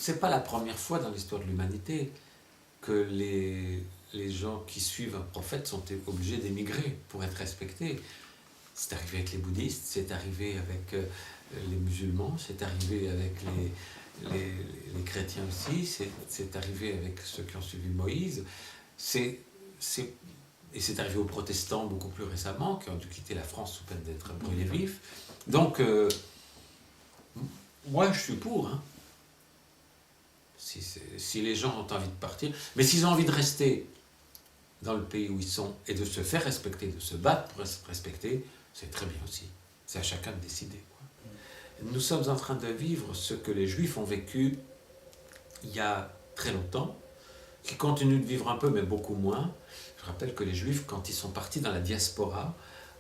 c'est pas la première fois dans l'histoire de l'humanité que les gens qui suivent un prophète sont obligés d'émigrer pour être respectés. C'est arrivé avec les bouddhistes, c'est arrivé avec les musulmans, c'est arrivé avec les chrétiens aussi, c'est arrivé avec ceux qui ont suivi Moïse, et c'est arrivé aux protestants beaucoup plus récemment, qui ont dû quitter la France sous peine d'être brûlés vifs. Donc, moi je suis pour, hein. Si les gens ont envie de partir, mais s'ils ont envie de rester dans le pays où ils sont et de se faire respecter, de se battre pour être respectés, c'est très bien aussi. C'est à chacun de décider, quoi. Nous sommes en train de vivre ce que les Juifs ont vécu il y a très longtemps, qui continuent de vivre un peu, mais beaucoup moins. Je rappelle que les Juifs, quand ils sont partis dans la diaspora,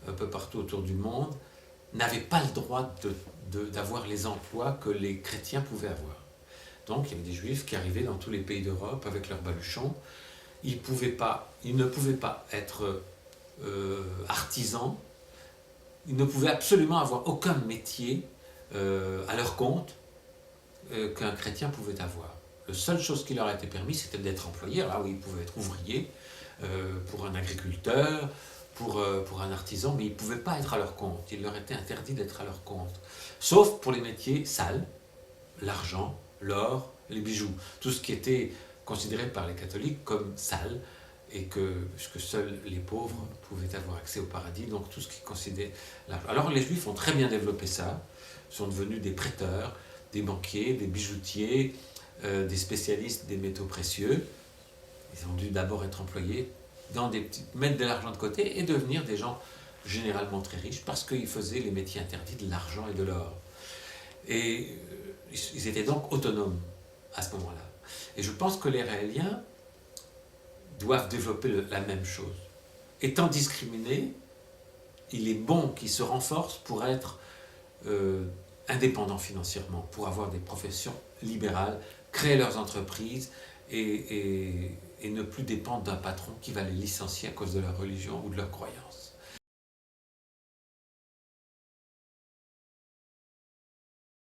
un peu partout autour du monde, n'avaient pas le droit d'avoir les emplois que les chrétiens pouvaient avoir. Donc il y avait des Juifs qui arrivaient dans tous les pays d'Europe avec leurs baluchons. Ils ne pouvaient pas être artisans. Ils ne pouvaient absolument avoir aucun métier à leur compte qu'un chrétien pouvait avoir. La seule chose qui leur a été permis, c'était d'être employés. Là où ils pouvaient être ouvriers pour un agriculteur, pour un artisan, mais ils ne pouvaient pas être à leur compte. Il leur était interdit d'être à leur compte. Sauf pour les métiers sales, l'argent, l'or, les bijoux. Tout ce qui était considéré par les catholiques comme sale, et puisque seuls les pauvres pouvaient avoir accès au paradis, donc tout ce qui considérait l'argent. Alors les Juifs ont très bien développé ça, sont devenus des prêteurs, des banquiers, des bijoutiers, des spécialistes des métaux précieux. Ils ont dû d'abord être employés, mettre de l'argent de côté et devenir des gens généralement très riches parce qu'ils faisaient les métiers interdits de l'argent et de l'or. Et ils étaient donc autonomes à ce moment-là. Et je pense que les Raéliens doivent développer la même chose. Étant discriminés, il est bon qu'ils se renforcent pour être indépendants financièrement, pour avoir des professions libérales, créer leurs entreprises et ne plus dépendre d'un patron qui va les licencier à cause de leur religion ou de leur croyance.